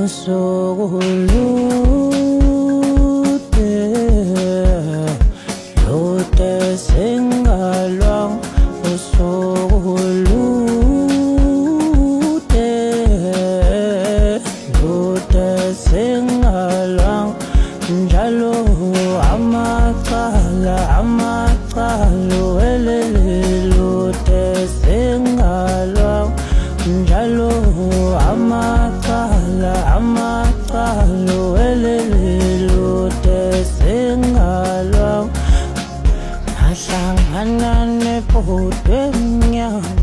usuku lude singalwanga usuku lude singalwanga njalo amacala welele lude singalwanga njalo amacala welele lude singalwanga ahlangana nebhodwe emnyama